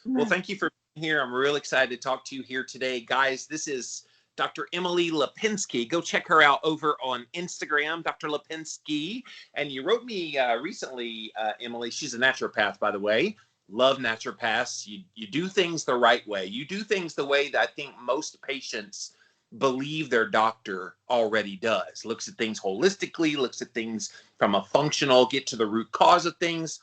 Well, thank you for being here. I'm real excited to talk to you here today. Guys, this is Dr. Emily Lipinski. Go check her out over on Instagram, Dr. Lipinski. And you wrote me recently, Emily. She's a naturopath, by the way. Love naturopaths. You do things the right way. You do things the way that I think most patients believe their doctor already does. Looks at things holistically, looks at things from a functional, get to the root cause of things.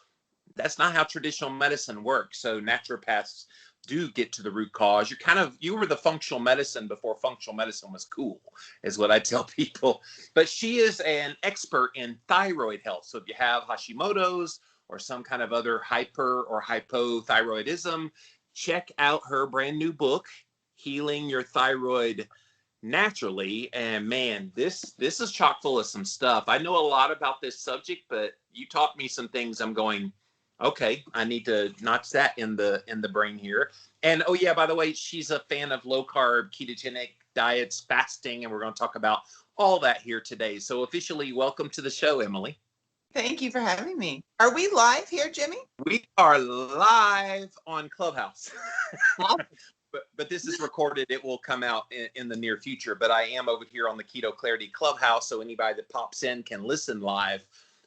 That's not how traditional medicine works. So naturopaths do get to the root cause. You were the functional medicine before functional medicine was cool, is what I tell people. But she is an expert in thyroid health. So if you have Hashimoto's or some kind of other hyper or hypothyroidism, check out her brand new book, Healing Your Thyroid Naturally. And man, this is chock full of some stuff. I know a lot about this subject, but you taught me some things I'm going, okay, I need to notch that in the brain here. And oh yeah, by the way, she's a fan of low carb, ketogenic diets, fasting, and we're going to talk about all that here today. So officially, welcome to the show, Emily. Thank you for having me. Are we live here, Jimmy? We are live on Clubhouse. But this is recorded. It will come out in the near future. But I am over here on the Keto Clarity Clubhouse, so anybody that pops in can listen live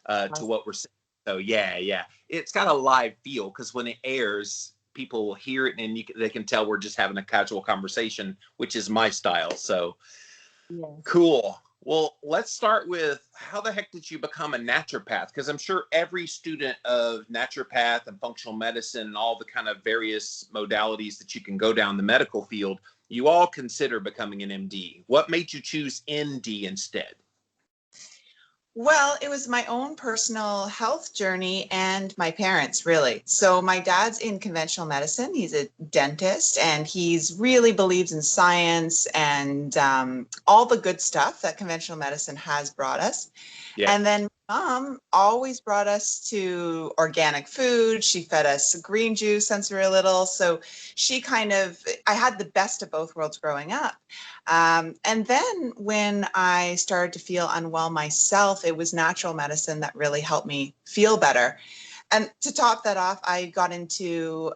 to what we're saying. So yeah, it's got a live feel because when it airs, people will hear it and they can tell we're just having a casual conversation, which is my style. So yes. Cool. Well, let's start with how the heck did you become a naturopath? Because I'm sure every student of naturopath and functional medicine and all the kind of various modalities that you can go down the medical field, you all consider becoming an MD. What made you choose ND instead? Well, it was my own personal health journey and my parents, really. So my dad's in conventional medicine. He's a dentist, and he's really believes in science and all the good stuff that conventional medicine has brought us. Yeah. And then Mom always brought us to organic food. She fed us green juice since we were little. So I had the best of both worlds growing up. And then when I started to feel unwell myself, it was natural medicine that really helped me feel better. And to top that off, I got into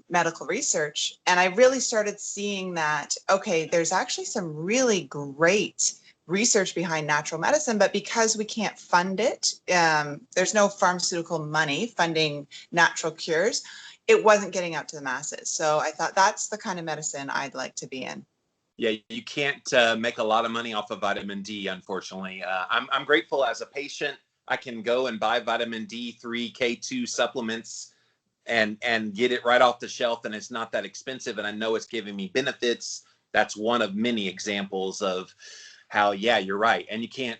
medical research, and I really started seeing that, okay, there's actually some really great research behind natural medicine, but because we can't fund it, there's no pharmaceutical money funding natural cures, it wasn't getting out to the masses. So I thought that's the kind of medicine I'd like to be in. Yeah, you can't make a lot of money off of vitamin D, unfortunately. I'm grateful as a patient, I can go and buy vitamin D3, K2 supplements and get it right off the shelf, and it's not that expensive, and I know it's giving me benefits. That's one of many examples of how, yeah, you're right. And you can't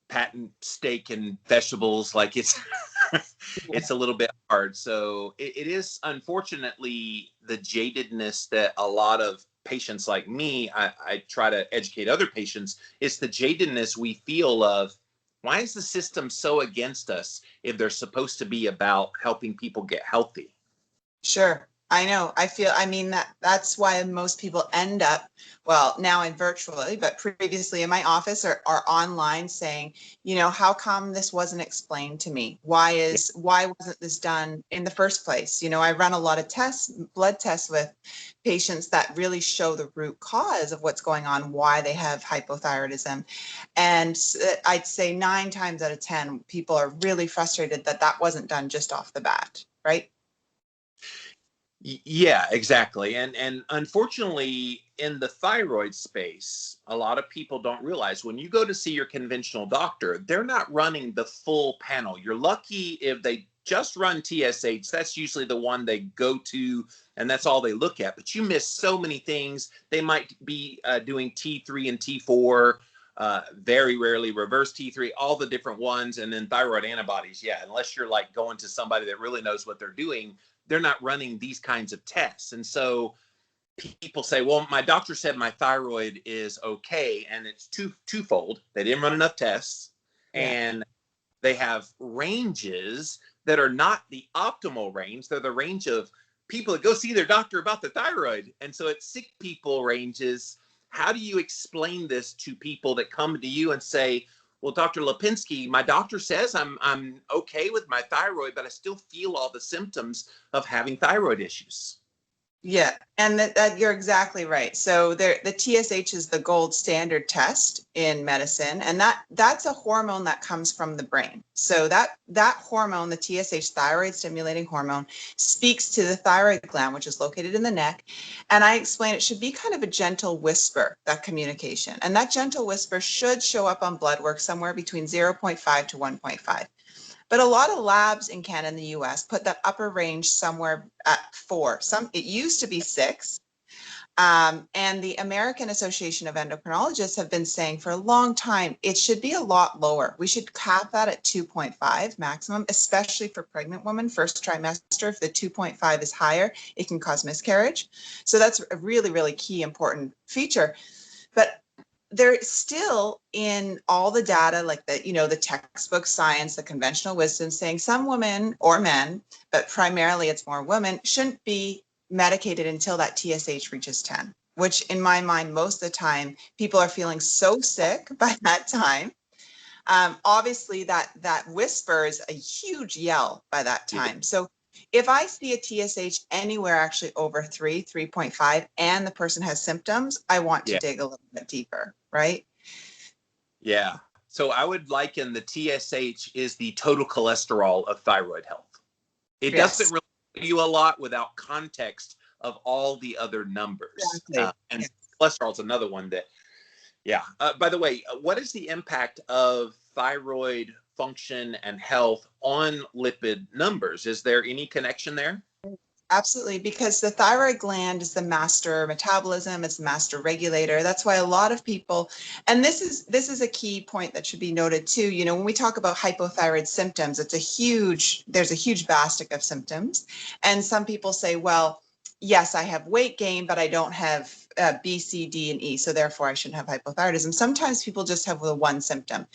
patent steak and vegetables like it's it's a little bit hard. So it is unfortunately the jadedness that a lot of patients like me, I try to educate other patients. It's the jadedness we feel of, why is the system so against us if they're supposed to be about helping people get healthy? Sure. I know. That's why most people end up, well, now I'm virtually, but previously in my office or online saying, how come this wasn't explained to me? Why wasn't this done in the first place? I run a lot of blood tests with patients that really show the root cause of what's going on, why they have hypothyroidism. And I'd say 9 times out of 10, people are really frustrated that wasn't done just off the bat, right? Yeah, exactly. And unfortunately, in the thyroid space, a lot of people don't realize when you go to see your conventional doctor, they're not running the full panel. You're lucky if they just run TSH. That's usually the one they go to, and that's all they look at. But you miss so many things. They might be doing T3 and T4, very rarely reverse T3, all the different ones, and then thyroid antibodies. Yeah, unless you're like going to somebody that really knows what they're doing, they're not running these kinds of tests. And so people say, well, my doctor said my thyroid is okay. And it's twofold. They didn't run enough tests, and they have ranges that are not the optimal range. They're the range of people that go see their doctor about the thyroid. And so it's sick people ranges. How do you explain this to people that come to you and say, well, Dr. Lipinski, my doctor says I'm okay with my thyroid, but I still feel all the symptoms of having thyroid issues? Yeah, and that you're exactly right. So the TSH is the gold standard test in medicine, and that's a hormone that comes from the brain. So that hormone, the TSH, thyroid stimulating hormone, speaks to the thyroid gland, which is located in the neck. And I explain it should be kind of a gentle whisper, that communication. And that gentle whisper should show up on blood work somewhere between 0.5 to 1.5. But a lot of labs in Canada and the US put that upper range somewhere at 4. It used to be 6. And the American Association of Endocrinologists have been saying for a long time, it should be a lot lower. We should cap that at 2.5 maximum, especially for pregnant women, first trimester. If the 2.5 is higher, it can cause miscarriage. So that's a really, really key important feature. But they're still in all the data, like the textbook science, the conventional wisdom, saying some women or men, but primarily it's more women, shouldn't be medicated until that TSH reaches 10, which in my mind, most of the time, people are feeling so sick by that time. Obviously, that whisper is a huge yell by that time. So if I see a TSH anywhere actually over 3.5, and the person has symptoms, I want to dig a little bit deeper, right? Yeah. So I would liken the TSH is the total cholesterol of thyroid health. It doesn't really give you a lot without context of all the other numbers. Exactly. And cholesterol is another one that, by the way, what is the impact of thyroid function and health on lipid numbers? Is there any connection there? Absolutely, because the thyroid gland is the master metabolism, it's the master regulator. That's why a lot of people, and this is a key point that should be noted too. When we talk about hypothyroid symptoms, there's a huge basket of symptoms. And some people say, well, yes, I have weight gain, but I don't have B, C, D, and E, so therefore I shouldn't have hypothyroidism. Sometimes people just have the one symptom.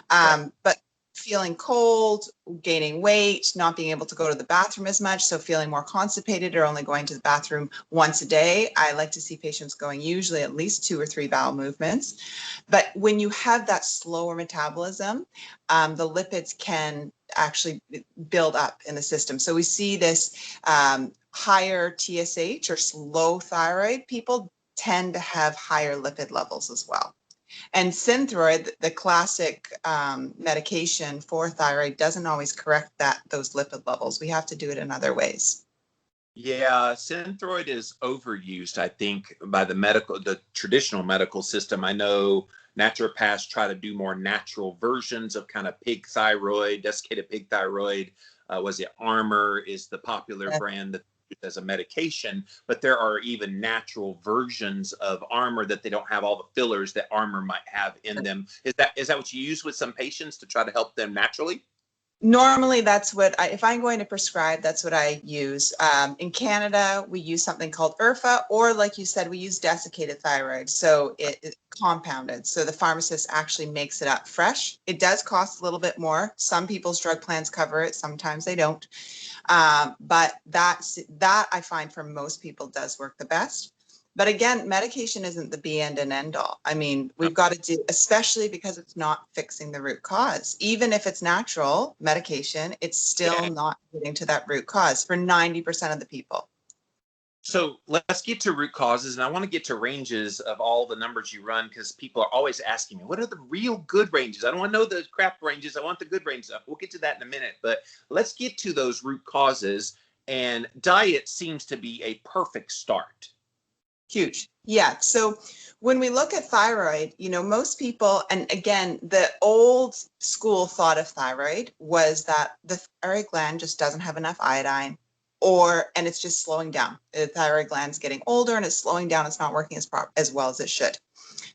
But feeling cold, gaining weight, not being able to go to the bathroom as much, so feeling more constipated or only going to the bathroom once a day. I like to see patients going usually at least 2 or 3 bowel movements. But when you have that slower metabolism, the lipids can actually build up in the system. So we see this higher TSH or slow thyroid people tend to have higher lipid levels as well. And Synthroid, the classic medication for thyroid, doesn't always correct those lipid levels. We have to do it in other ways. Yeah, Synthroid is overused, I think, by the traditional medical system. I know naturopaths try to do more natural versions of kind of pig thyroid, desiccated pig thyroid. Was it Armor is the popular brand that as a medication, but there are even natural versions of Armor that they don't have all the fillers that Armor might have in them. Is that what you use with some patients to try to help them naturally? Normally, that's what if I'm going to prescribe, that's what I use. In Canada, we use something called IRFA, or like you said, we use desiccated thyroid. So it's compounded. So the pharmacist actually makes it up fresh. It does cost a little bit more. Some people's drug plans cover it. Sometimes they don't. But that I find for most people does work the best. But again, medication isn't the be end and end all. I mean, we've got to do, especially because it's not fixing the root cause. Even if it's natural medication, it's still not getting to that root cause for 90% of the people. So let's get to root causes, and I want to get to ranges of all the numbers you run because people are always asking me, what are the real good ranges? I don't want to know the crap ranges. I want the good ranges. We'll get to that in a minute, but let's get to those root causes, and diet seems to be a perfect start. Huge. Yeah. So when we look at thyroid, most people, and again, the old school thought of thyroid was that the thyroid gland just doesn't have enough iodine, and it's just slowing down. The thyroid gland's getting older and it's slowing down. It's not working as well as it should.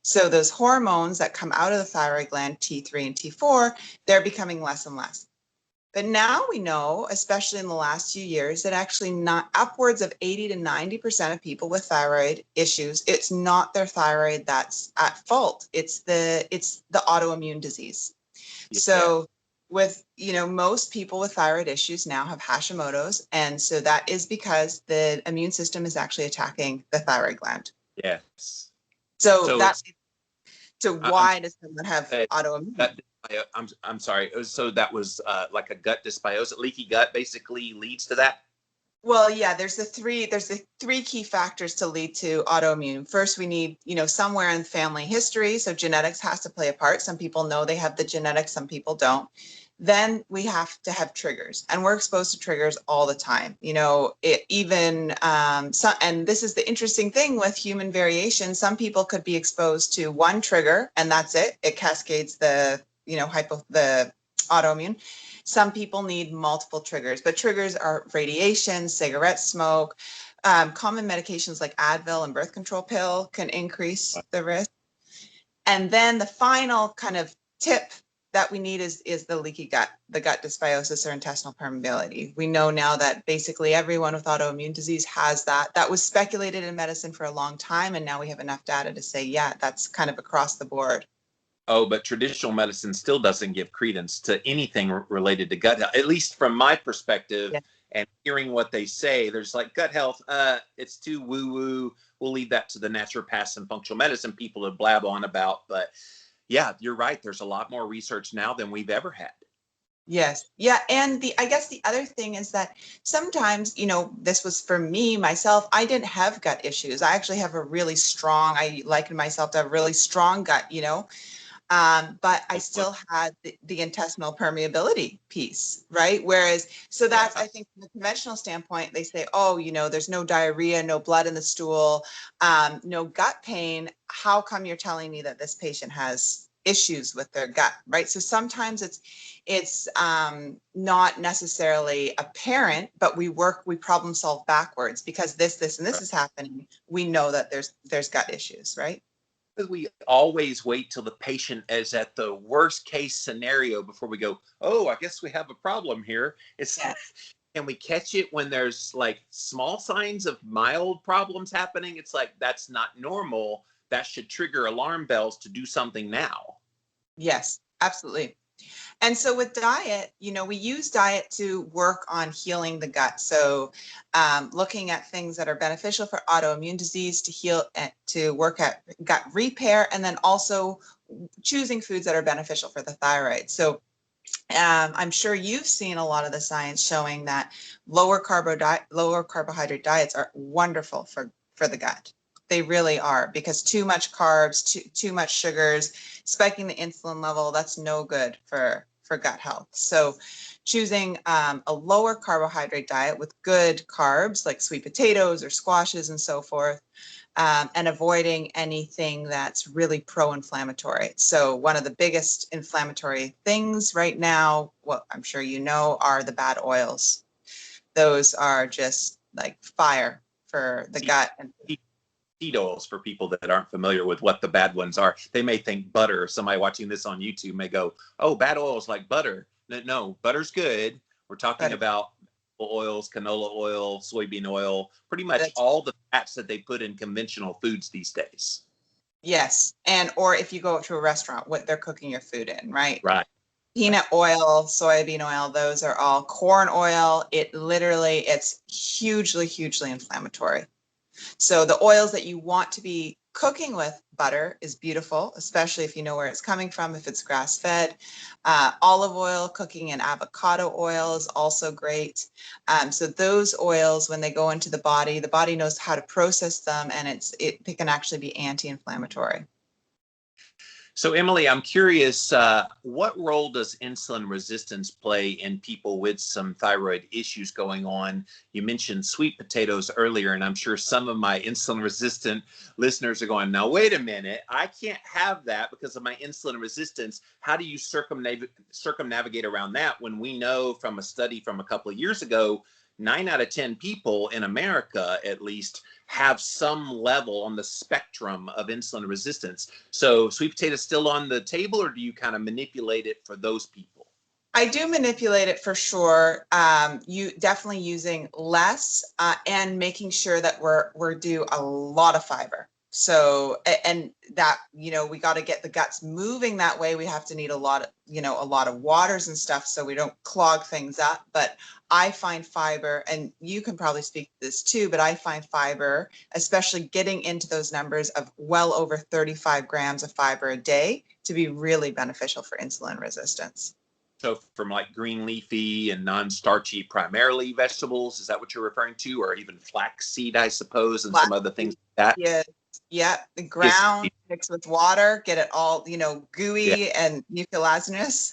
So those hormones that come out of the thyroid gland, T3 and T4, they're becoming less and less. But now we know, especially in the last few years, that actually not upwards of 80 to 90% of people with thyroid issues, it's not their thyroid that's at fault. It's the autoimmune disease. Yeah. So with, most people with thyroid issues now have Hashimoto's. And so that is because the immune system is actually attacking the thyroid gland. Yes. So why does someone have autoimmune? I'm sorry. So that was like a gut dysbiosis, leaky gut basically leads to that? Well, yeah, there's the three key factors to lead to autoimmune. First, we need, somewhere in family history. So genetics has to play a part. Some people know they have the genetics, some people don't. Then we have to have triggers, and we're exposed to triggers all the time. And this is the interesting thing with human variation. Some people could be exposed to one trigger, and that's it. It cascades the autoimmune. Some people need multiple triggers, but triggers are radiation, cigarette smoke, common medications like Advil and birth control pill can increase the risk. And then the final kind of tip that we need is the leaky gut, the gut dysbiosis or intestinal permeability. We know now that basically everyone with autoimmune disease has that. That was speculated in medicine for a long time, and now we have enough data to say, yeah, that's kind of across the board. Oh, but traditional medicine still doesn't give credence to anything related to gut health, at least from my perspective. Yeah. And hearing what they say, there's like gut health, it's too woo-woo. We'll leave that to the naturopaths and functional medicine people to blab on about. But yeah, you're right. There's a lot more research now than we've ever had. Yes. Yeah. And I guess the other thing is that sometimes, this was for me, myself, I didn't have gut issues. I actually have I liken myself to have a really strong gut, but I still had the intestinal permeability piece, right? Whereas, so that's, I think from the conventional standpoint, they say, oh, there's no diarrhea, no blood in the stool, no gut pain. How come you're telling me that this patient has issues with their gut, right? So sometimes it's not necessarily apparent, but we problem solve backwards because this, and this is happening. We know that there's gut issues, right? We always wait till the patient is at the worst case scenario before we go, oh, I guess we have a problem here. Can we catch it when there's like small signs of mild problems happening? It's like, that's not normal. That should trigger alarm bells to do something now. Yes, absolutely. And so with diet, we use diet to work on healing the gut. So looking at things that are beneficial for autoimmune disease to work at gut repair, and then also choosing foods that are beneficial for the thyroid. So I'm sure you've seen a lot of the science showing that lower carbohydrate diets are wonderful for the gut. They really are, because too much carbs, too much sugars, spiking the insulin level, that's no good for gut health. So choosing a lower carbohydrate diet with good carbs like sweet potatoes or squashes and so forth, and avoiding anything that's really pro-inflammatory. So one of the biggest inflammatory things right now, what I'm sure you know, are the bad oils. Those are just like fire for the gut. And seed oils, for people that aren't familiar with what the bad ones are, they may think butter. Somebody watching this on YouTube may go, oh, bad oils like butter. No, butter's good. We're talking about oils, canola oil, soybean oil, pretty much all the fats that they put in conventional foods these days. Yes. Or if you go to a restaurant, what they're cooking your food in, right? Right. Peanut oil, soybean oil, those are all corn oil. It's hugely, hugely inflammatory. So the oils that you want to be cooking with, butter is beautiful, especially if you know where it's coming from, if it's grass-fed. Olive oil, cooking in avocado oil is also great. So those oils, when they go into the body knows how to process them, and they can actually be anti-inflammatory. So Emily, I'm curious, what role does insulin resistance play in people with some thyroid issues going on? You mentioned sweet potatoes earlier, and I'm sure some of my insulin resistant listeners are going, now, wait a minute, I can't have that because of my insulin resistance. How do you circumnavigate around that when we know from a study from a couple of years ago, 9 out of 10 people in America, at least, have some level on the spectrum of insulin resistance. So sweet potato still on the table, or do you kind of manipulate it for those people? I do manipulate it for sure. You definitely using less and making sure that we're do a lot of fiber. So, and that, we got to get the guts moving that way. We have to need a lot of waters and stuff so we don't clog things up. But I find fiber, and you can probably speak to this too, but I find fiber, especially getting into those numbers of well over 35 grams of fiber a day, to be really beneficial for insulin resistance. So from like green leafy and non-starchy, primarily vegetables, is that what you're referring to? Or even flaxseed, I suppose, and some other things like that? Yeah. Yeah. The Yes. ground mixed with water, get it all, Yeah. gooey and mucilaginous.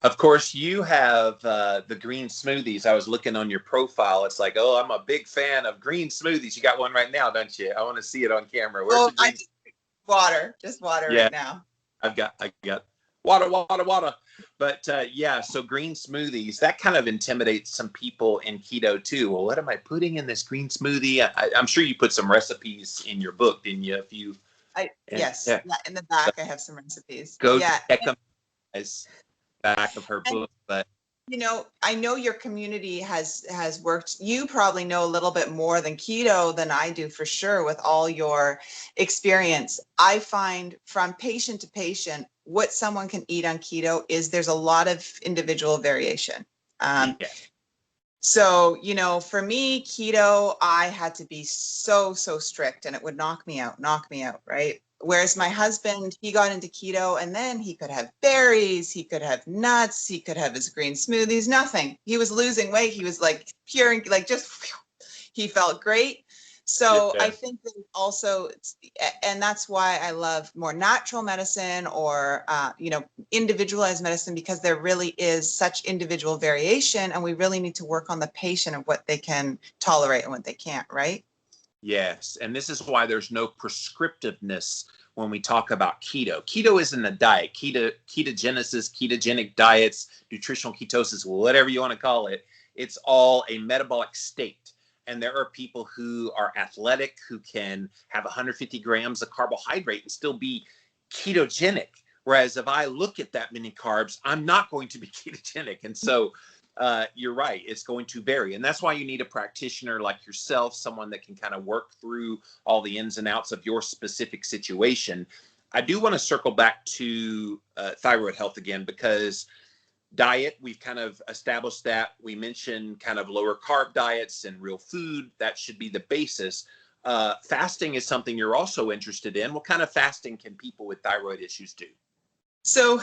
Of course, you have the green smoothies. I was looking on your profile. It's like, oh, I'm a big fan of green smoothies. You got one right now, don't you? I want to see it on camera. Where's the I green? just water Yeah, right now. I got water. But yeah, so green smoothies, that kind of intimidates some people in keto too. Well, what am I putting in this green smoothie? I'm sure you put some recipes in your book, didn't you? Yes. Yeah, Yeah. In the back, I have some recipes. go Yeah. check them guys. Back of her book, but I know your community has worked. You probably know a little bit more than keto than I do for sure with all your experience. I find from patient to patient, what someone can eat on keto is there's a lot of individual variation. yeah, So, for me, keto, I had to be so strict and it would knock me out, right? Whereas my husband, he got into keto and then he could have berries, he could have nuts, he could have his green smoothies, nothing. He was losing weight. He was like pure, like just, he felt great. So I yeah. think that also, and that's why I love more natural medicine or, individualized medicine, because there really is such individual variation and we really need to work on the patient and what they can tolerate and what they can't, right? Yes, and this is why there's no prescriptiveness when we talk about keto. Keto isn't a diet. Ketogenesis, ketogenic diets, nutritional ketosis, whatever you want to call it, it's all a metabolic state. And there are people who are athletic, who can have 150 grams of carbohydrate and still be ketogenic. Whereas if I look at that many carbs, I'm not going to be ketogenic. And so you're right, it's going to vary. And that's why you need a practitioner like yourself, someone that can kind of work through all the ins and outs of your specific situation. I do want to circle back to thyroid health again, because diet, we've kind of established that. We mentioned kind of lower carb diets and real food. That should be the basis. Fasting is something you're also interested in. What kind of fasting can people with thyroid issues do? So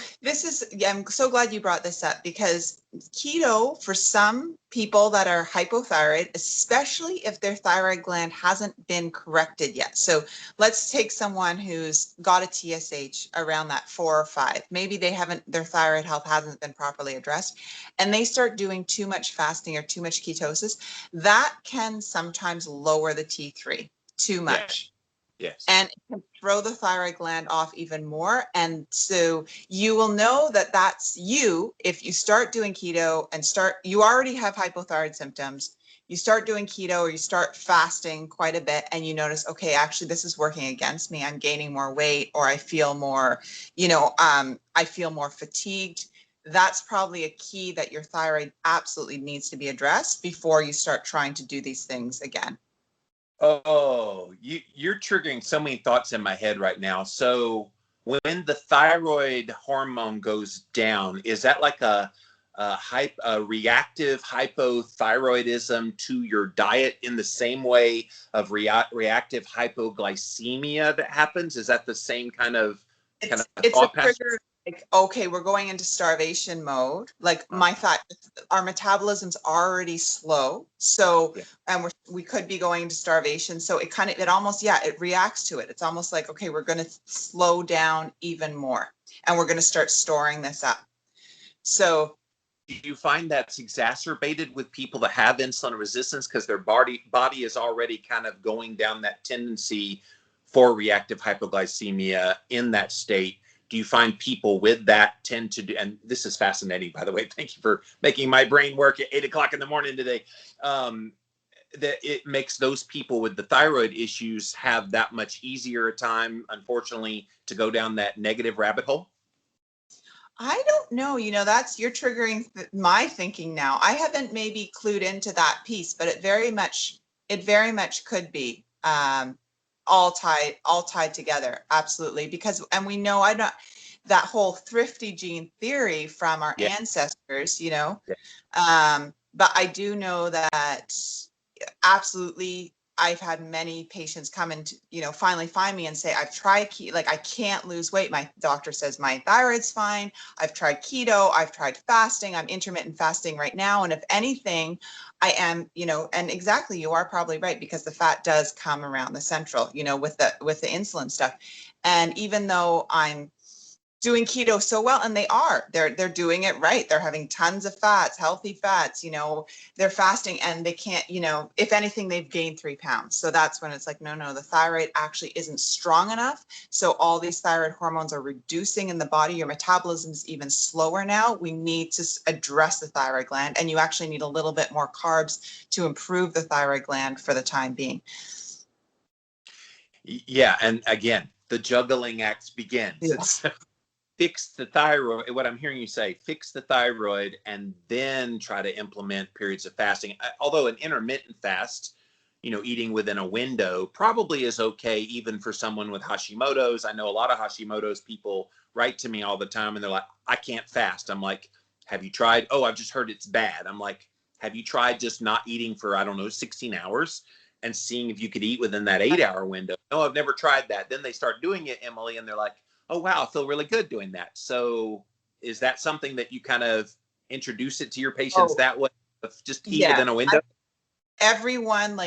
I'm so glad you brought this up, because keto, for some people that are hypothyroid, especially if their thyroid gland hasn't been corrected yet. So let's take someone who's got a TSH around that 4 or 5. Maybe their thyroid health hasn't been properly addressed, and they start doing too much fasting or too much ketosis. That can sometimes lower the T3 too much. Yes. And it can throw the thyroid gland off even more. And so you will know that that's you if you start doing keto and you already have hypothyroid symptoms. You start doing keto or you start fasting quite a bit and you notice, okay, actually this is working against me. I'm gaining more weight, or I feel more, I feel more fatigued. That's probably a key that your thyroid absolutely needs to be addressed before you start trying to do these things again. Oh, you're triggering so many thoughts in my head right now. So when the thyroid hormone goes down, is that like a reactive hypothyroidism to your diet in the same way of reactive hypoglycemia that happens? Is that the same kind of It's a thought pattern? trigger, like, okay, we're going into starvation mode. Like our metabolism's already slow. So, Yeah. and we could be going into starvation. So it almost, it reacts to it. It's almost like, okay, we're going to slow down even more and we're going to start storing this up. So Do you find that's exacerbated with people that have insulin resistance because their body is already kind of going down that tendency for reactive hypoglycemia in that state? Do you find people with that tend to do, and this is fascinating, by the way, thank you for making my brain work at 8 o'clock in the morning today, that it makes those people with the thyroid issues have that much easier a time, unfortunately, to go down that negative rabbit hole? I don't know, you're triggering my thinking now. I haven't maybe clued into that piece, but it very much could be all tied together. Absolutely. And we know that whole thrifty gene theory from our Yeah. ancestors, Yeah. but I do know that absolutely I've had many patients come and, finally find me and say, I've tried keto, like I can't lose weight. My doctor says my thyroid's fine. I've tried keto. I've tried fasting. I'm intermittent fasting right now. And if anything, I am, and exactly, you are probably right, because the fat does come around the central, with the insulin stuff. And even though I'm doing keto so well, and they're doing it right, they're having tons of fats, healthy fats, they're fasting, and they can't, if anything, they've gained 3 pounds. So that's when it's like, no, the thyroid actually isn't strong enough. So all these thyroid hormones are reducing in the body. Your metabolism is even slower now. We need to address the thyroid gland, and you actually need a little bit more carbs to improve the thyroid gland for the time being. Yeah, and again, the juggling act begins. Yeah. It's fix the thyroid. What I'm hearing you say, fix the thyroid, and then try to implement periods of fasting. Although an intermittent fast, eating within a window probably is okay, even for someone with Hashimoto's. I know a lot of Hashimoto's people write to me all the time, and they're like, I can't fast. I'm like, have you tried? Oh, I've just heard it's bad. I'm like, have you tried just not eating for, 16 hours and seeing if you could eat within that 8-hour window? No, I've never tried that. Then they start doing it, Emily, and they're like, oh, wow, I feel really good doing that. So is that something that you kind of introduce it to your patients that way? Just eat within a window? Everyone,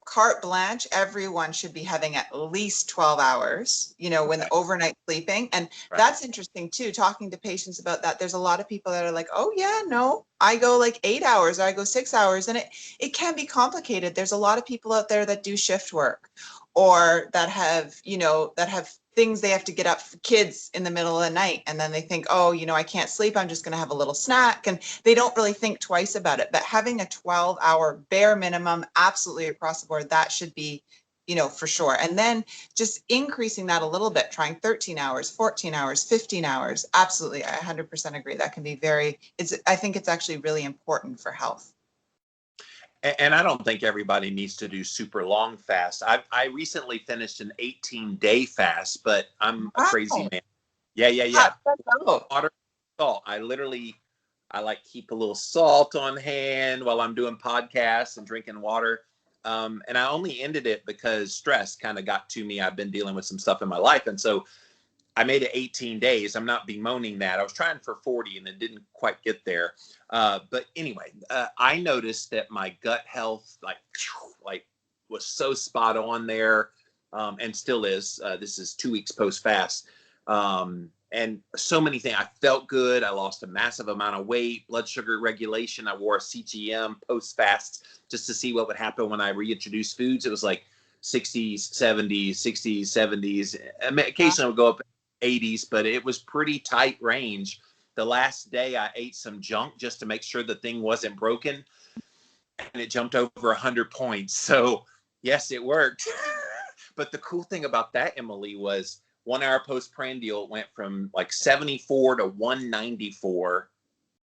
carte blanche, everyone should be having at least 12 hours, when overnight sleeping. And that's interesting too, talking to patients about that. There's a lot of people that are like, oh yeah, no, I go like 8 hours, or I go 6 hours. And it can be complicated. There's a lot of people out there that do shift work, or that have, things they have to get up for kids in the middle of the night. And then they think, oh, I can't sleep, I'm just going to have a little snack. And they don't really think twice about it. But having a 12-hour bare minimum, absolutely across the board, that should be, for sure. And then just increasing that a little bit, trying 13 hours, 14 hours, 15 hours. Absolutely. I 100% agree. That can be I think it's actually really important for health. And I don't think everybody needs to do super long fasts. I recently finished an 18-day fast, but I'm a crazy man. Yeah. Water, salt. I like keep a little salt on hand while I'm doing podcasts and drinking water. And I only ended it because stress kind of got to me. I've been dealing with some stuff in my life. And so I made it 18 days. I'm not bemoaning that. I was trying for 40 and it didn't quite get there. But anyway, I noticed that my gut health was so spot on there, and still is. This is 2 weeks post fast. And so many things. I felt good. I lost a massive amount of weight, blood sugar regulation. I wore a CGM post fast just to see what would happen when I reintroduced foods. It was like 60s, 70s, 60s, 70s. Occasionally I would go up 80s, but it was pretty tight range. The last day I ate some junk just to make sure the thing wasn't broken, and it jumped over 100 points. So yes, it worked. But the cool thing about that, Emily, was 1 hour postprandial went from like 74 to 194,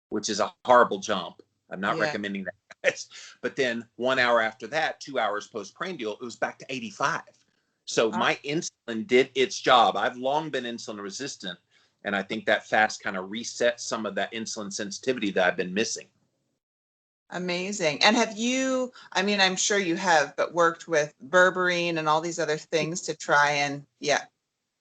which is a horrible jump. I'm not recommending that. But then 1 hour after that, 2 hours postprandial, it was back to 85. So my insulin did its job. I've long been insulin resistant, and I think that fast kind of reset some of that insulin sensitivity that I've been missing. Amazing. And have you, I'm sure you have, but worked with berberine and all these other things to try and,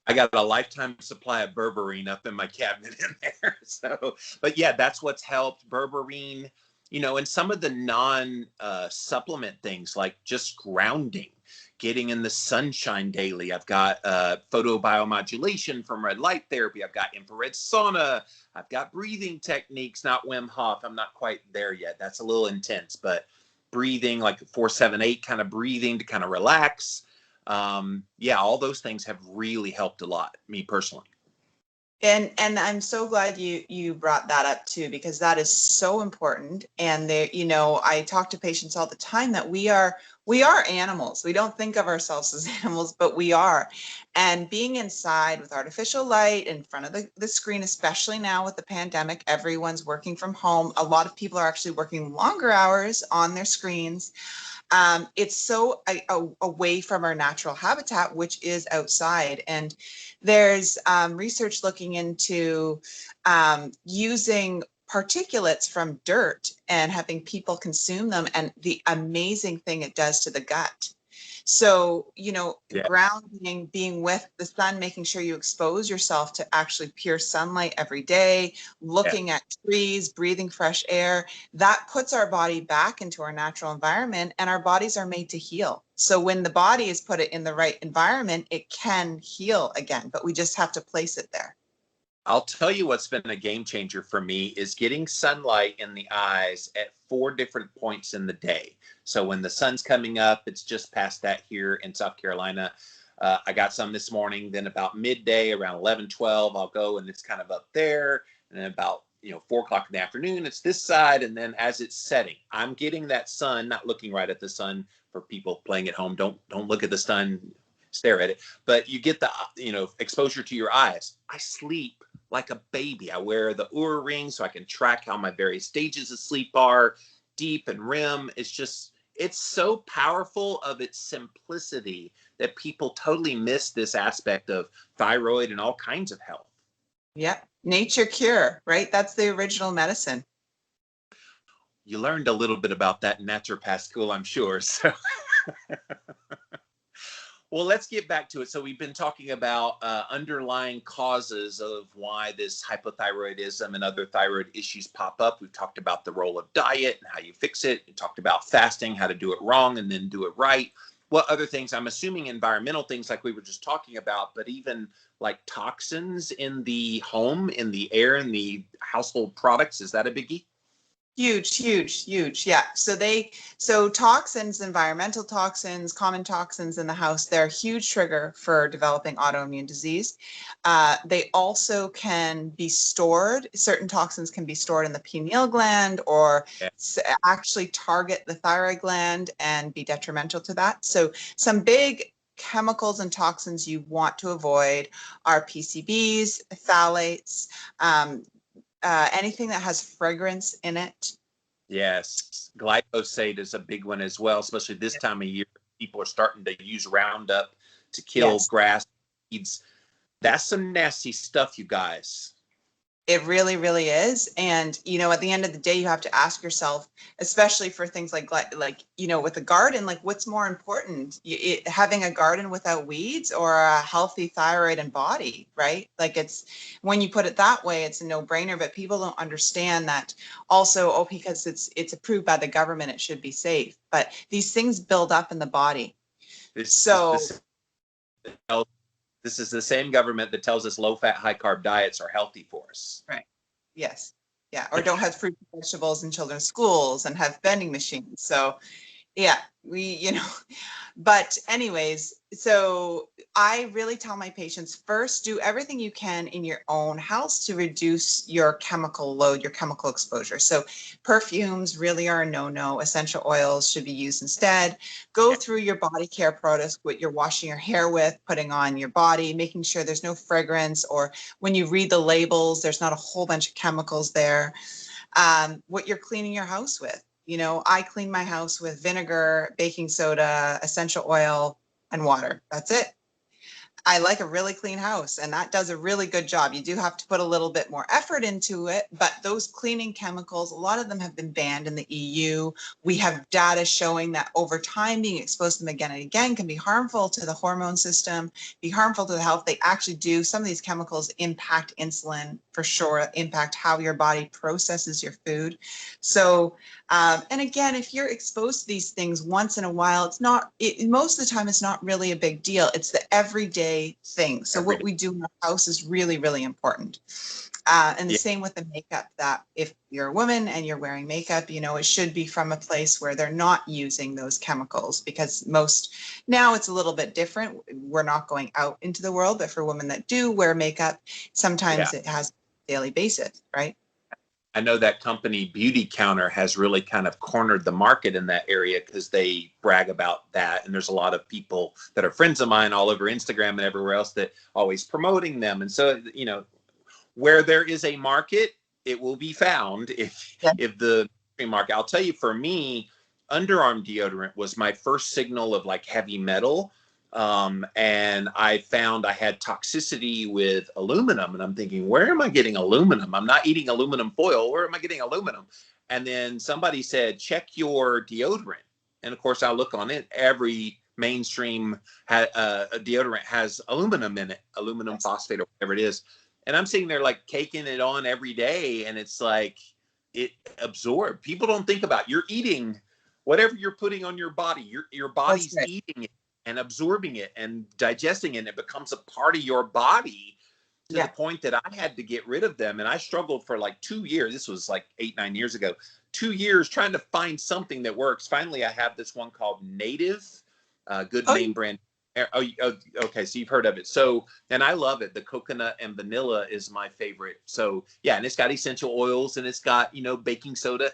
I got a lifetime supply of berberine up in my cabinet in there. So, but yeah, that's what's helped. Berberine, and some of the non-supplement things like just grounding, getting in the sunshine daily. I've got photobiomodulation from red light therapy. I've got infrared sauna. I've got breathing techniques, not Wim Hof. I'm not quite there yet. That's a little intense, but breathing like 4-7-8 kind of breathing to kind of relax. All those things have really helped a lot, me personally. And I'm so glad you brought that up too, because that is so important. And I talk to patients all the time that we are animals. We don't think of ourselves as animals, but we are. And being inside with artificial light in front of the screen, especially now with the pandemic, everyone's working from home. A lot of people are actually working longer hours on their screens. It's so away from our natural habitat, which is outside. And there's research looking into using particulates from dirt and having people consume them, and the amazing thing it does to the gut. So, Yeah. grounding, being with the sun, making sure you expose yourself to actually pure sunlight every day, Yeah. looking at trees, breathing fresh air, that puts our body back into our natural environment, and our bodies are made to heal. So when the body is put in the right environment, it can heal again, but we just have to place it there. I'll tell you what's been a game changer for me is getting sunlight in the eyes at 4 different points in the day. So when the sun's coming up, it's just past that here in South Carolina. I got some this morning. Then about midday, around 11, 12, I'll go and it's kind of up there. And then about 4 o'clock in the afternoon, it's this side. And then as it's setting, I'm getting that sun, not looking right at the sun. For people playing at home, don't look at the sun, stare at it. But you get the exposure to your eyes. I sleep like a baby. I wear the Oura ring so I can track how my various stages of sleep are, deep and REM. It's so powerful of its simplicity that people totally miss this aspect of thyroid and all kinds of health. Yep. Nature cure, right? That's the original medicine. You learned a little bit about that in naturopath school, I'm sure. So well, let's get back to it. So we've been talking about underlying causes of why this hypothyroidism and other thyroid issues pop up. We've talked about the role of diet and how you fix it. We talked about fasting, how to do it wrong and then do it right. What other things? I'm assuming environmental things like we were just talking about, but even like toxins in the home, in the air, in the household products. Is that a biggie? Huge, huge, huge. Yeah. So toxins, environmental toxins, common toxins in the house, they're a huge trigger for developing autoimmune disease. They also can be stored. Certain toxins can be stored in the pineal gland or actually target the thyroid gland and be detrimental to that. So some big chemicals and toxins you want to avoid are PCBs, phthalates, anything that has fragrance in it. Yes, glyphosate is a big one as well, especially this time of year. People are starting to use Roundup to kill grass seeds. That's some nasty stuff, you guys. It really, really is. And, at the end of the day, you have to ask yourself, especially for things like with a garden, like what's more important, having a garden without weeds or a healthy thyroid and body, right? Like when you put it that way, it's a no brainer, but people don't understand that also, because it's approved by the government, it should be safe. But these things build up in the body. This is the same government that tells us low-fat, high-carb diets are healthy for us. Right. Yes. Yeah. Or don't have fruit and vegetables in children's schools and have vending machines. So, yeah, but anyways, so I really tell my patients, first, do everything you can in your own house to reduce your chemical load, your chemical exposure. So perfumes really are a no-no. Essential oils should be used instead. Go through your body care products, what you're washing your hair with, putting on your body, making sure there's no fragrance, or when you read the labels, there's not a whole bunch of chemicals there. What you're cleaning your house with. I clean my house with vinegar, baking soda, essential oil, and water. That's it. I like a really clean house, and that does a really good job. You do have to put a little bit more effort into it, but those cleaning chemicals, a lot of them have been banned in the EU. We have data showing that over time, being exposed to them again and again can be harmful to the hormone system, be harmful to the health. They actually do. Some of these chemicals impact insulin for sure, impact how your body processes your food. So, and again, if you're exposed to these things once in a while, most of the time, it's not really a big deal. It's the everyday thing. So what we do in our house is really, really important. And the same with the makeup, that if you're a woman and you're wearing makeup, it should be from a place where they're not using those chemicals, because now it's a little bit different. We're not going out into the world, but for women that do wear makeup, sometimes it has a daily basis, right? I know that company Beauty Counter has really kind of cornered the market in that area because they brag about that. And there's a lot of people that are friends of mine all over Instagram and everywhere else that always promoting them. And so, where there is a market, it will be found if the market. I'll tell you, for me, underarm deodorant was my first signal of like heavy metal. And I found I had toxicity with aluminum, and I'm thinking, where am I getting aluminum? I'm not eating aluminum foil. Where am I getting aluminum? And then somebody said, check your deodorant. And of course, I look on it. Every mainstream deodorant has aluminum in it, aluminum phosphate or whatever it is. And I'm sitting there like caking it on every day, and it's like it absorbed. People don't think about it. You're eating whatever you're putting on your body. Your body's eating it and absorbing it and digesting it, and it becomes a part of your body to the point that I had to get rid of them. And I struggled for like 2 years. This was like 8-9 years ago. 2 years trying to find something that works. Finally, I have this one called Native, good name brand. Oh, okay. So you've heard of it. So, and I love it. The coconut and vanilla is my favorite. So yeah, and it's got essential oils, and it's got, baking soda.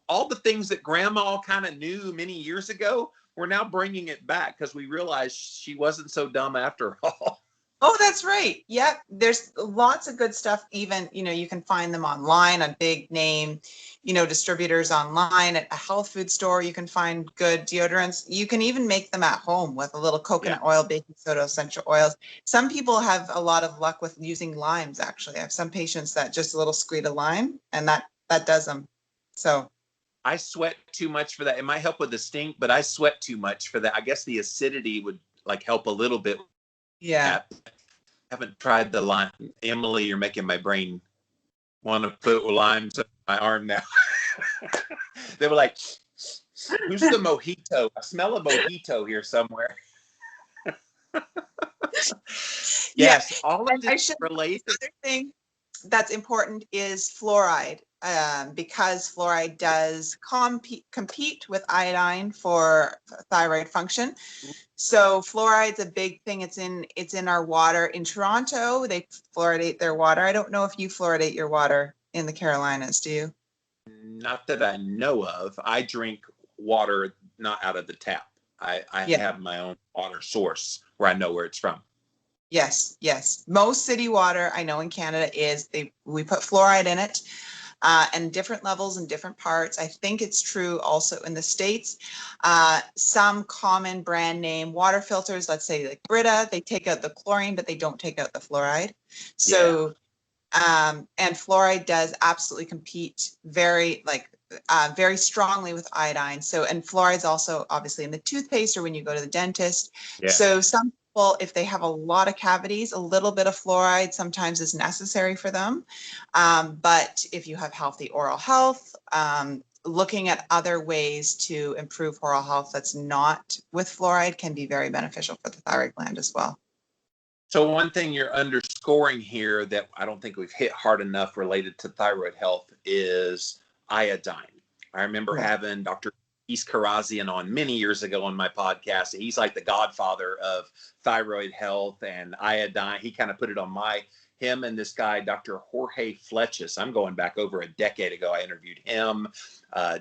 All the things that grandma kind of knew many years ago, we're now bringing it back because we realized she wasn't so dumb after all. Oh, that's right. Yep. There's lots of good stuff. Even, you can find them online on big name, distributors online. At a health food store, you can find good deodorants. You can even make them at home with a little coconut oil, baking soda, essential oils. Some people have a lot of luck with using limes, actually. I have some patients that just a little squeeze of lime, and that does them. So I sweat too much for that. It might help with the stink, but I sweat too much for that. I guess the acidity would like help a little bit. Yeah. I haven't tried the lime. Emily, you're making my brain want to put limes on my arm now. They were like, who's the mojito? I smell a mojito here somewhere. Yes, all of this related. Another thing that's important is fluoride, because fluoride does compete with iodine for thyroid function. So fluoride's a big thing. It's in our water. In Toronto, they fluoridate their water. I don't know if you fluoridate your water in the Carolinas, do you? Not that I know of. I drink water not out of the tap. I have my own water source where I know where it's from. Yes, yes. Most city water I know in Canada we put fluoride in it, and different levels in different parts. I think it's true also in the States. Some common brand name water filters, let's say like Brita, they take out the chlorine, but they don't take out the fluoride. So, and fluoride does absolutely compete very strongly with iodine. So, and fluoride's also obviously in the toothpaste or when you go to the dentist. Yeah. So some people, if they have a lot of cavities, a little bit of fluoride sometimes is necessary for them. But if you have healthy oral health, looking at other ways to improve oral health that's not with fluoride can be very beneficial for the thyroid gland as well. So one thing you're underscoring here that I don't think we've hit hard enough related to thyroid health is iodine. I remember having Dr. East Karazian on many years ago on my podcast. He's like the godfather of thyroid health and iodine. He kind of put it on him and this guy, Dr. Jorge Fletches. I'm going back over a decade ago. I interviewed him,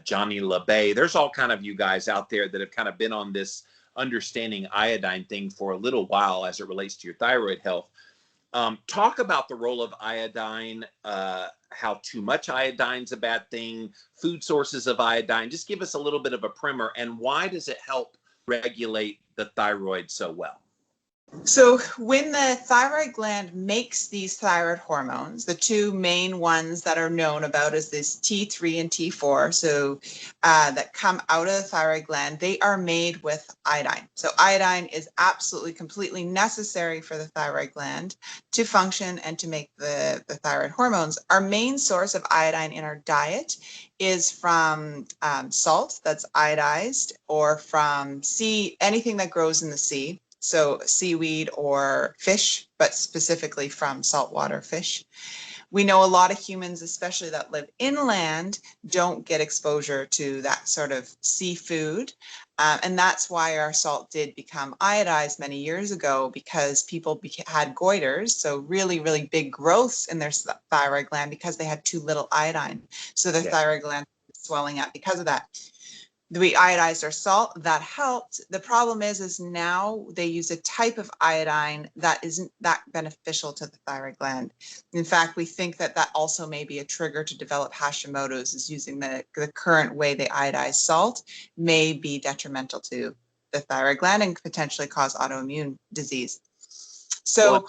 Johnny LeBay. There's all kind of you guys out there that have kind of been on this understanding iodine thing for a little while as it relates to your thyroid health. Talk about the role of iodine, how too much iodine's a bad thing, food sources of iodine. Just give us a little bit of a primer, and why does it help regulate the thyroid so well? So when the thyroid gland makes these thyroid hormones, the two main ones that are known about is this T3 and T4, so that come out of the thyroid gland, they are made with iodine. So iodine is absolutely, completely necessary for the thyroid gland to function and to make the thyroid hormones. Our main source of iodine in our diet is from salt that's iodized, or from anything that grows in the sea. So seaweed or fish, but specifically from saltwater fish. We know a lot of humans, especially that live inland, don't get exposure to that sort of seafood. And that's why our salt did become iodized many years ago, because people had goiters, so really, really big growths in their thyroid gland because they had too little iodine. So their thyroid gland was swelling up because of that. We iodized our salt, that helped. The problem is now they use a type of iodine that isn't that beneficial to the thyroid gland. In fact, we think that also may be a trigger to develop Hashimoto's, is using the current way they iodize salt may be detrimental to the thyroid gland and potentially cause autoimmune disease. So,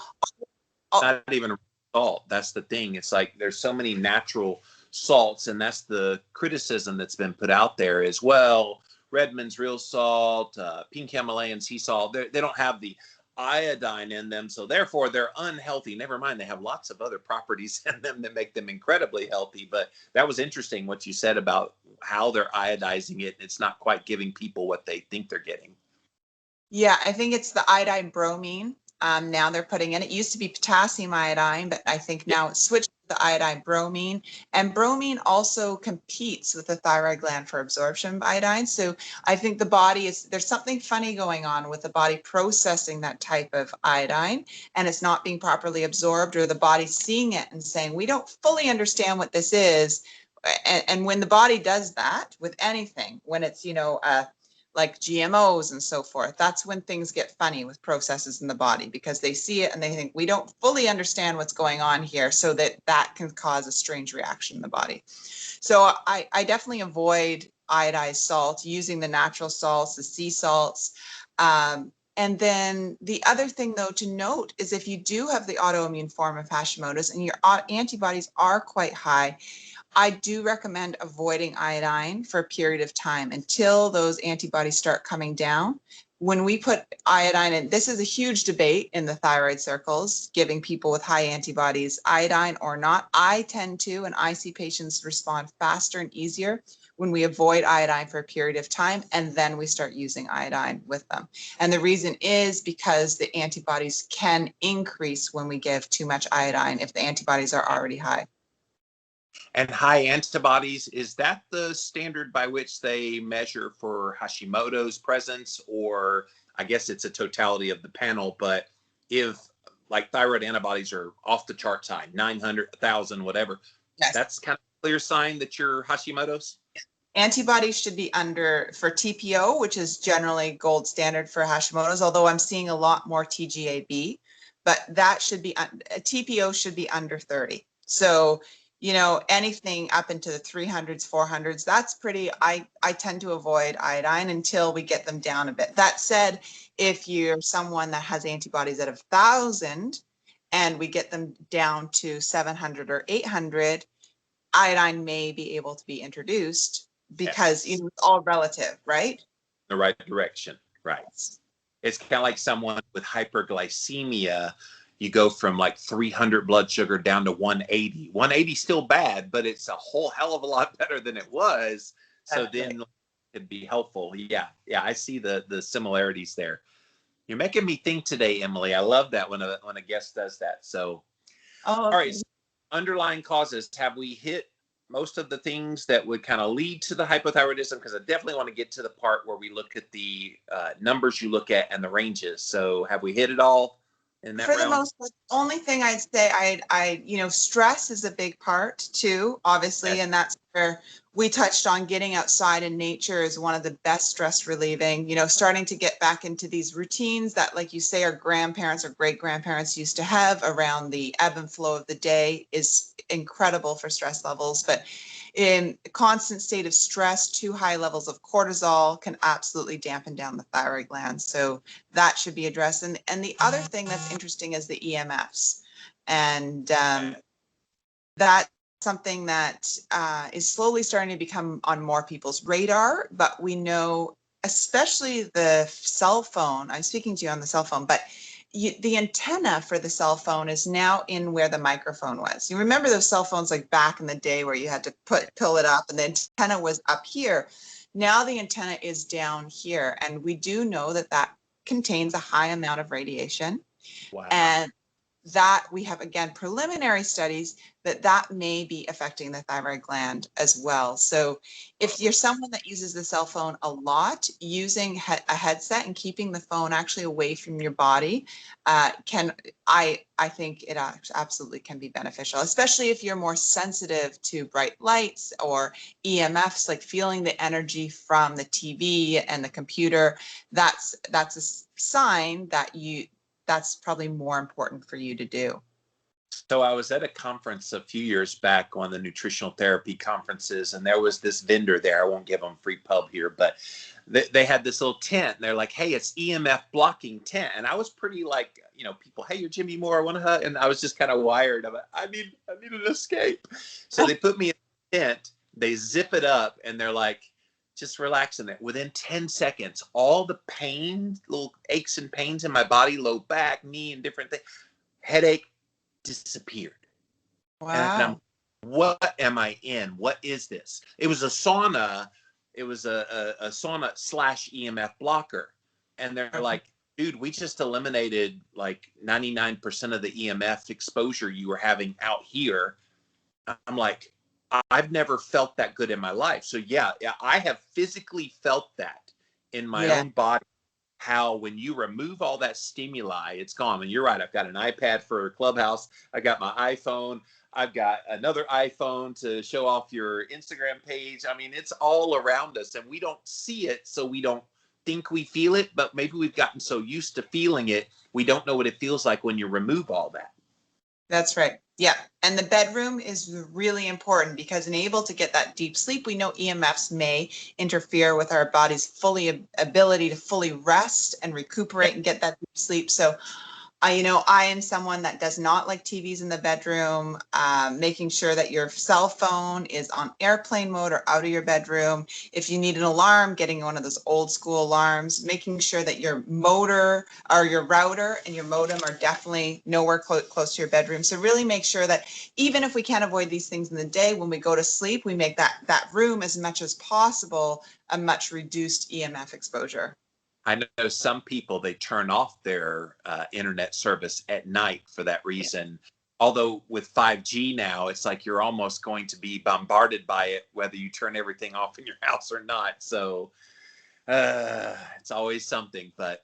well, not even salt. That's the thing. It's like there's so many natural salts, and that's the criticism that's been put out there as well. Redmond's real salt, pink Himalayan sea salt, they don't have the iodine in them, so therefore they're unhealthy. Never mind, they have lots of other properties in them that make them incredibly healthy. But that was interesting what you said about how they're iodizing it. It's not quite giving people what they think they're getting. Yeah, I think it's the iodine bromine. Now they're putting in, it used to be potassium iodine, but I think now it's switched to the iodine bromine. And bromine also competes with the thyroid gland for absorption of iodine. So I think the body there's something funny going on with the body processing that type of iodine, and it's not being properly absorbed, or the body seeing it and saying, we don't fully understand what this is. And when the body does that with anything, when it's, like GMOs and so forth, that's when things get funny with processes in the body, because they see it and they think, we don't fully understand what's going on here, so that can cause a strange reaction in the body. So I definitely avoid iodized salt, using the natural salts, the sea salts. And then the other thing, though, to note is if you do have the autoimmune form of Hashimoto's and your antibodies are quite high, I do recommend avoiding iodine for a period of time until those antibodies start coming down. When we put iodine in, this is a huge debate in the thyroid circles, giving people with high antibodies iodine or not. I tend to, and I see patients respond faster and easier when we avoid iodine for a period of time, and then we start using iodine with them. And the reason is because the antibodies can increase when we give too much iodine if the antibodies are already high. And high antibodies, is that the standard by which they measure for Hashimoto's presence? Or I guess it's a totality of the panel, but if like thyroid antibodies are off the charts high, 900, 1,000, whatever, Yes. That's kind of a clear sign that you're Hashimoto's? Antibodies should be under for TPO, which is generally gold standard for Hashimoto's, although I'm seeing a lot more TGAB, but that should be, TPO should be under 30. So, anything up into the 300s, 400s, that's pretty, I tend to avoid iodine until we get them down a bit. That said, if you're someone that has antibodies at 1,000 and we get them down to 700 or 800, iodine may be able to be introduced, because Yes. it's all relative, right? The right direction, right? It's kind of like someone with hyperglycemia. You go from like 300 blood sugar down to 180. 180 still bad, but it's a whole hell of a lot better than it was. So then it'd be helpful. Yeah, I see the similarities there. You're making me think today, Emily. I love that when a guest does that. So, all right. So underlying causes. Have we hit most of the things that would kind of lead to the hypothyroidism? Because I definitely want to get to the part where we look at the numbers you look at and the ranges. So have we hit it all in that For realm? the most part, the only thing I'd say, stress is a big part too, obviously, Yes. and that's where we touched on getting outside in nature is one of the best stress relieving, starting to get back into these routines that, like you say, our grandparents or great grandparents used to have around the ebb and flow of the day is incredible for stress levels. But in a constant state of stress, too high levels of cortisol can absolutely dampen down the thyroid gland. So that should be addressed. And the other thing that's interesting is the EMFs. And that's something that is slowly starting to become on more people's radar. But we know, especially the cell phone, I'm speaking to you on the cell phone, but the antenna for the cell phone is now in where the microphone was. You remember those cell phones like back in the day where you had to pull it up and the antenna was up here. Now the antenna is down here. And we do know that contains a high amount of radiation. Wow. And that we have, again, preliminary studies that may be affecting the thyroid gland as well. So if you're someone that uses the cell phone a lot, using a headset and keeping the phone actually away from your body I think it absolutely can be beneficial, especially if you're more sensitive to bright lights or EMFs, like feeling the energy from the TV and the computer. That's a sign that that's probably more important for you to do. So I was at a conference a few years back, on the nutritional therapy conferences, and there was this vendor there. I won't give them free pub here, but they had this little tent, and they're like, "Hey, it's EMF blocking tent." And I was pretty like, people, "Hey, you're Jimmy Moore, I want to hug." And I was just kind of wired. I'm like, I need an escape. So they put me in the tent, they zip it up, and they're like, just relax in it. Within 10 seconds, all the pain, little aches and pains in my body, low back, knee, and different things, headache, disappeared. And I'm, Wow. what am I in? What is this? It was a sauna. It was a sauna / EMF blocker. And they're like, dude, we just eliminated like 99% of the EMF exposure you were having out here. I'm like, I've never felt that good in my life. So yeah, I have physically felt that in my Yeah. own body. How when you remove all that stimuli, it's gone. And you're right. I've got an iPad for Clubhouse. I got my iPhone. I've got another iPhone to show off your Instagram page. I mean, it's all around us, and we don't see it, so we don't think we feel it. But maybe we've gotten so used to feeling it, we don't know what it feels like when you remove all that. That's right. Yeah. And the bedroom is really important, because unable to get that deep sleep, we know EMFs may interfere with our body's ability to fully rest and recuperate and get that deep sleep. So I am someone that does not like TVs in the bedroom. Making sure that your cell phone is on airplane mode or out of your bedroom. If you need an alarm, getting one of those old school alarms. Making sure that your motor or your router and your modem are definitely nowhere close to your bedroom. So really make sure that even if we can't avoid these things in the day, when we go to sleep, we make that room as much as possible a much reduced EMF exposure. I know some people, they turn off their internet service at night for that reason. Although with 5G now, it's like you're almost going to be bombarded by it, whether you turn everything off in your house or not. So it's always something. But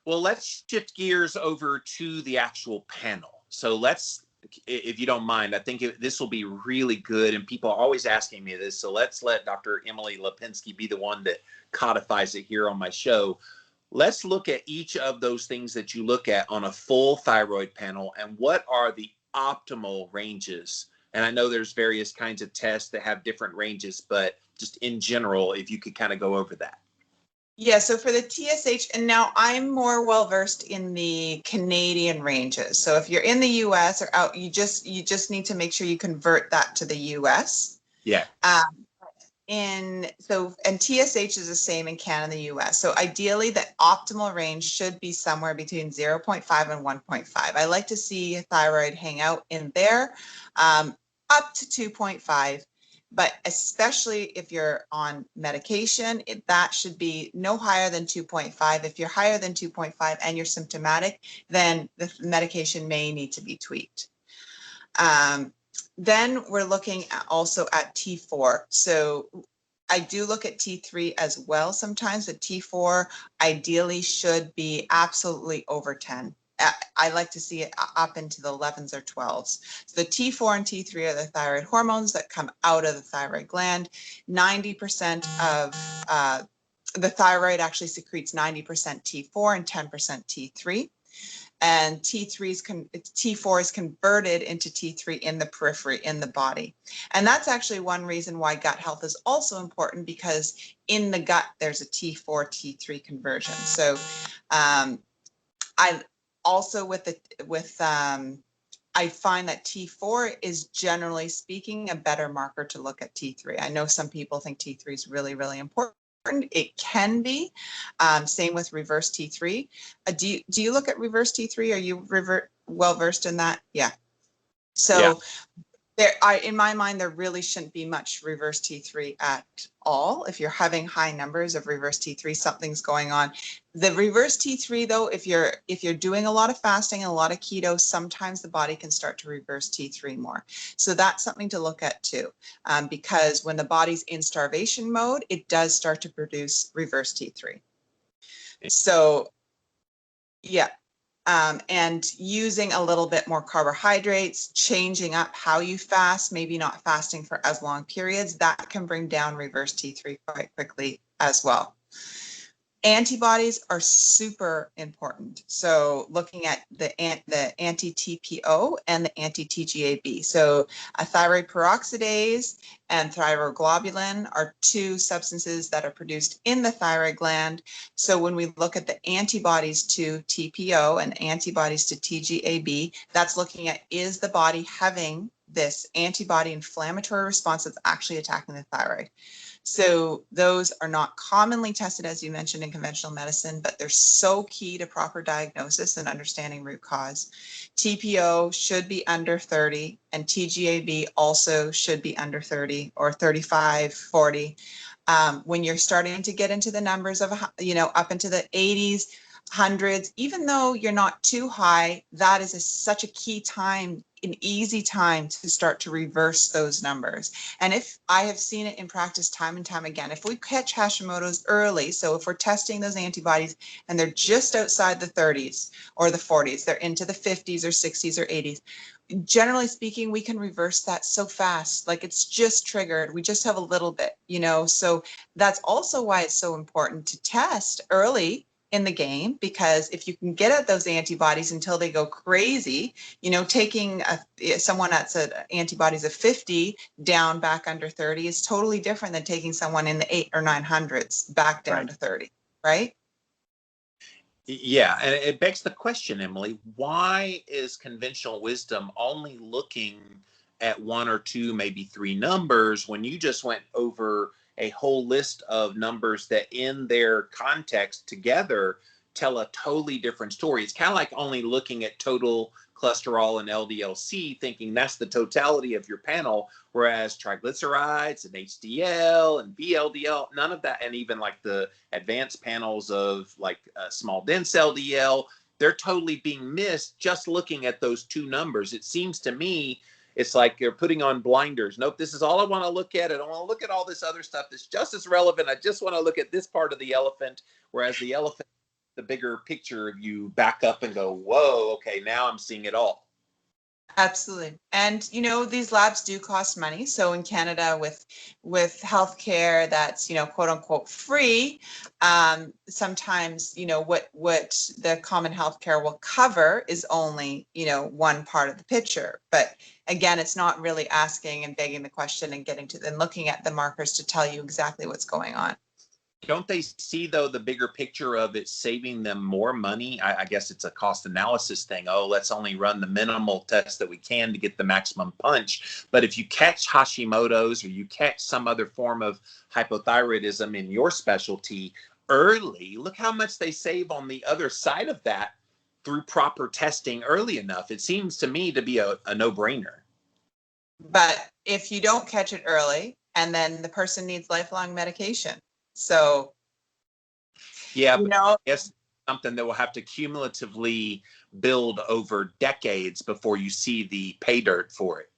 well, let's shift gears over to the actual panel. So let's, if you don't mind, I think this will be really good. And people are always asking me this. So let's let Dr. Emily Lipinski be the one that codifies it here on my show. Let's look at each of those things that you look at on a full thyroid panel, and what are the optimal ranges. And I know there's various kinds of tests that have different ranges, but just in general, if you could kind of go over that. Yeah, so for the TSH, and now I'm more well versed in the Canadian ranges. So if you're in the US or out, you just need to make sure you convert that to the US. Yeah. And TSH is the same in Canada and the US. So ideally, the optimal range should be somewhere between 0.5 and 1.5. I like to see thyroid hang out in there, up to 2.5. But especially if you're on medication, that should be no higher than 2.5. If you're higher than 2.5 and you're symptomatic, then the medication may need to be tweaked. Then we're looking also at T4. So I do look at T3 as well sometimes, but T4 ideally should be absolutely over 10. I like to see it up into the 11s or 12s. So the T4 and T3 are the thyroid hormones that come out of the thyroid gland. 90% of the thyroid actually secretes 90% T4 and 10% T3. And T4 is converted into T3 in the periphery, in the body. And that's actually one reason why gut health is also important, because in the gut, there's a T4, T3 conversion. So I also I find that T4 is, generally speaking, a better marker to look at T3. I know some people think T3 is really, really important. It can be. Same with reverse T3. Do you look at reverse T3? Are you well versed in that? Yeah. So in my mind, there really shouldn't be much reverse T3 at all. If you're having high numbers of reverse T3, something's going on. The reverse T3, though, if you're doing a lot of fasting and a lot of keto, sometimes the body can start to reverse T3 more. So that's something to look at too, because when the body's in starvation mode, it does start to produce reverse T3. So, yeah. And using a little bit more carbohydrates, changing up how you fast, maybe not fasting for as long periods, that can bring down reverse T3 quite quickly as well. Antibodies are super important. So looking at the anti-TPO and the anti-TGAB. So a thyroid peroxidase and thyroglobulin are two substances that are produced in the thyroid gland. So when we look at the antibodies to TPO and antibodies to TGAB, that's looking at, is the body having this antibody inflammatory response that's actually attacking the thyroid? So those are not commonly tested, as you mentioned, in conventional medicine, but they're so key to proper diagnosis and understanding root cause. TPO should be under 30, and TGAB also should be under 30 or 35, 40. When you're starting to get into the numbers of, up into the 80s, hundreds, even though you're not too high, that is such a key time, an easy time to start to reverse those numbers. And if I have seen it in practice time and time again, if we catch Hashimoto's early, so if we're testing those antibodies and they're just outside the 30s or the 40s, they're into the 50s or 60s or 80s, generally speaking, we can reverse that so fast. Like, it's just triggered. We just have a little bit, so that's also why it's so important to test early in the game, because if you can get at those antibodies until they go crazy, taking someone that's at antibodies of 50 down back under 30 is totally different than taking someone in the 800s or 900s back down to 30, right? Yeah, and it begs the question, Emily, why is conventional wisdom only looking at one or two, maybe three numbers when you just went over a whole list of numbers that in their context together tell a totally different story? It's kind of like only looking at total cholesterol and LDLC, thinking that's the totality of your panel, whereas triglycerides and HDL and VLDL, none of that, and even like the advanced panels of like small dense LDL, they're totally being missed just looking at those two numbers. It seems to me it's like you're putting on blinders. Nope, this is all I want to look at. I don't want to look at all this other stuff that's just as relevant. I just want to look at this part of the elephant, whereas the elephant, the bigger picture, you back up and go, whoa, okay, now I'm seeing it all. Absolutely. And these labs do cost money. So in Canada, with healthcare that's quote unquote free, sometimes what the common healthcare will cover is only one part of the picture. But again, it's not really asking and begging the question and getting to and looking at the markers to tell you exactly what's going on. Don't they see, though, the bigger picture of it saving them more money? I guess it's a cost analysis thing. Oh, let's only run the minimal test that we can to get the maximum punch. But if you catch Hashimoto's or you catch some other form of hypothyroidism in your specialty early, look how much they save on the other side of that through proper testing early enough. It seems to me to be a no-brainer. But if you don't catch it early, and then the person needs lifelong medication. So, yeah, but I guess something that will have to cumulatively build over decades before you see the pay dirt for it.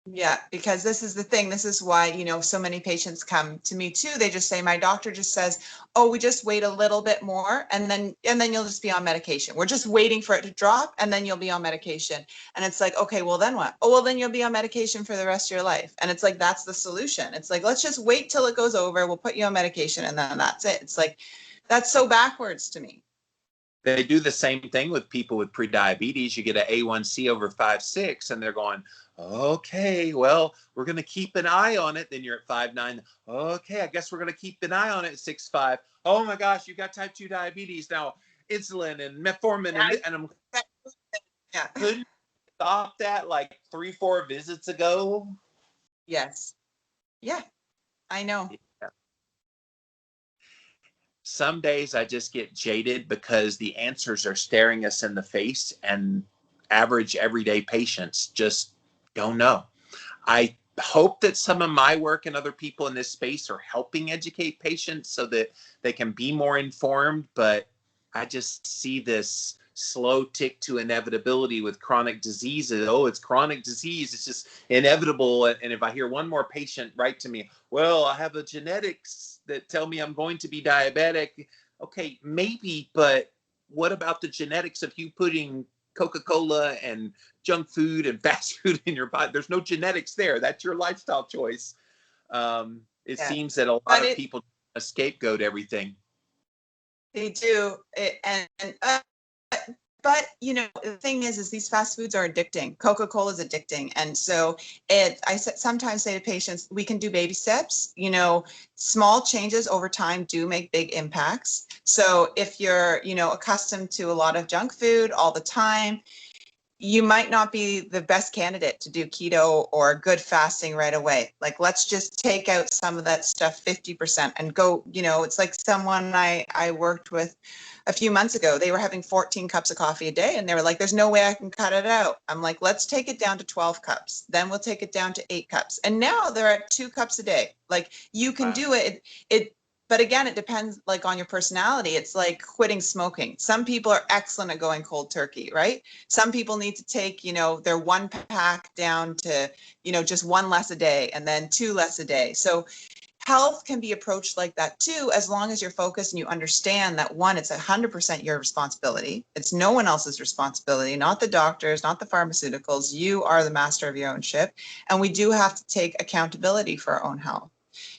Yeah, because this is the thing. This is why, so many patients come to me too. They just say, my doctor just says, oh, we just wait a little bit more and then you'll just be on medication. We're just waiting for it to drop and then you'll be on medication. And it's like, okay, well then what? Oh, well then you'll be on medication for the rest of your life. And it's like, that's the solution. It's like, let's just wait till it goes over. We'll put you on medication and then that's it. It's like, that's so backwards to me. They do the same thing with people with prediabetes. You get an A1C over 5.6 and they're going, okay, well, we're going to keep an eye on it. Then you're at 5.9. Okay, I guess we're going to keep an eye on it at 6.5. Oh my gosh, you got type 2 diabetes now. Insulin and metformin and I'm couldn't stop that like 3-4 visits ago. Yes. Yeah, I know. Yeah. Some days I just get jaded because the answers are staring us in the face and average everyday patients just don't know. I hope that some of my work and other people in this space are helping educate patients so that they can be more informed, but I just see this slow tick to inevitability with chronic diseases. Oh, it's chronic disease. It's just inevitable. And if I hear one more patient write to me, well, I have a genetics that tell me I'm going to be diabetic. Okay, maybe, but what about the genetics of you putting Coca-Cola and junk food and fast food in your body? There's no genetics there. That's your lifestyle choice. It seems that a lot of people scapegoat everything. They do. But the thing is these fast foods are addicting. Coca-Cola is addicting. And so sometimes say to patients, we can do baby steps. Small changes over time do make big impacts. So if you're, accustomed to a lot of junk food all the time, you might not be the best candidate to do keto or good fasting right away. Like, let's just take out some of that stuff 50% and go, it's like someone I worked with a few months ago. They were having 14 cups of coffee a day and they were like, there's no way I can cut it out. I'm like, let's take it down to 12 cups. Then we'll take it down to 8 cups. And now they're at 2 cups a day. Like, you can do it. But again, it depends on your personality. It's like quitting smoking. Some people are excellent at going cold turkey, right? Some people need to take, their 1 pack down to, just 1 less a day and then 2 less a day. So health can be approached like that too, as long as you're focused and you understand that, one, it's 100% your responsibility. It's no one else's responsibility, not the doctors, not the pharmaceuticals. You are the master of your own ship. And we do have to take accountability for our own health.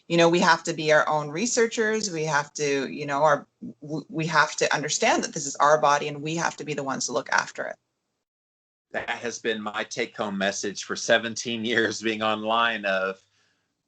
We have to be our own researchers. We have to, we have to understand that this is our body and we have to be the ones to look after it. That has been my take-home message for 17 years being online of,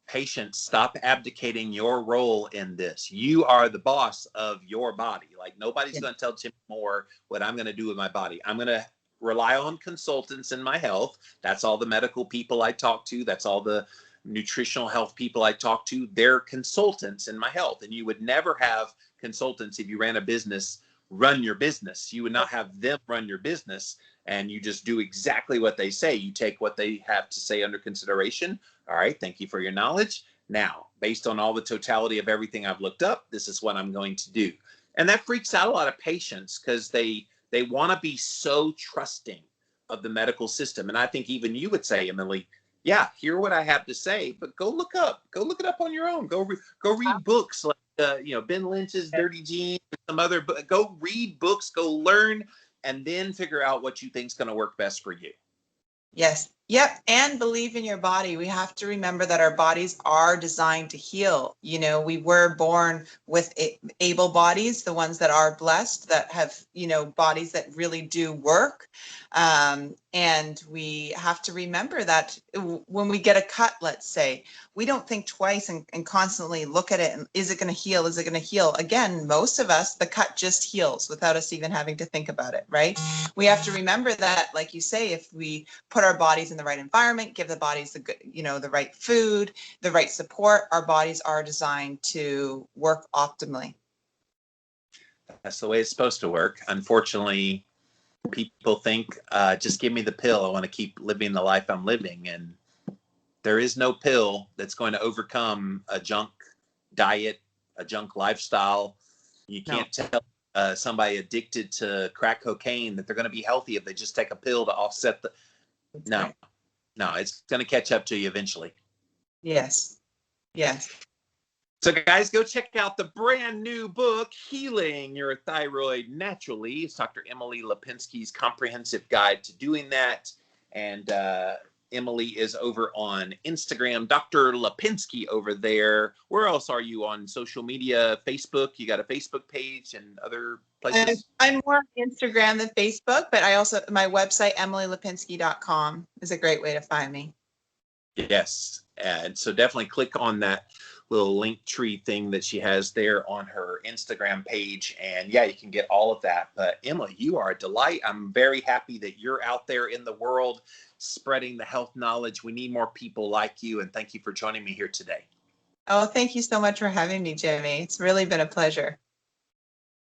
patients, stop abdicating your role in this. You are the boss of your body. Like, nobody's going to tell Jim Moore what I'm going to do with my body. I'm going to rely on consultants in my health. That's all the medical people I talk to. That's all the nutritional health people I talk to. They're consultants in my health. And you would never have consultants if you ran a business, run your business. You would not have them run your business. And you just do exactly what they say. You take what they have to say under consideration. All right, thank you for your knowledge. Now, based on all the totality of everything I've looked up, this is what I'm going to do. And that freaks out a lot of patients because they want to be so trusting of the medical system. And I think even you would say, Emily, yeah, hear what I have to say, but go look it up on your own. Go read books like Ben Lynch's Dirty Genes, some other. Go read books, go learn, and then figure out what you think is going to work best for you. Yes. Yep. And believe in your body. We have to remember that our bodies are designed to heal. We were born with able bodies, the ones that are blessed, that have, bodies that really do work. And we have to remember that when we get a cut, let's say, we don't think twice and constantly look at it. And is it going to heal? Is it going to heal? Again, most of us, the cut just heals without us even having to think about it, right? We have to remember that, like you say, if we put our bodies in the right environment, give the bodies the good, the right food, the right support, our bodies are designed to work optimally. That's the way it's supposed to work. Unfortunately, people think, just give me the pill. I want to keep living the life I'm living. And there is no pill that's going to overcome a junk diet, a junk lifestyle. You can't tell somebody addicted to crack cocaine that they're going to be healthy if they just take a pill to offset the... No, it's going to catch up to you eventually. Yes. So guys, go check out the brand new book, Healing Your Thyroid Naturally. It's Dr. Emily Lipinski's comprehensive guide to doing that. And Emily is over on Instagram, Dr. Lipinski over there. Where else are you on social media? Facebook? You got a Facebook page and other places? I'm more on Instagram than Facebook, but I also, my website, emilylipinski.com, is a great way to find me. Yes. And so definitely click on that little link tree thing that she has there on her Instagram page. And yeah, you can get all of that. But Emily, you are a delight. I'm very happy that you're out there in the world spreading the health knowledge. We need more people like you. And thank you for joining me here today. Oh, thank you so much for having me, Jimmy. It's really been a pleasure.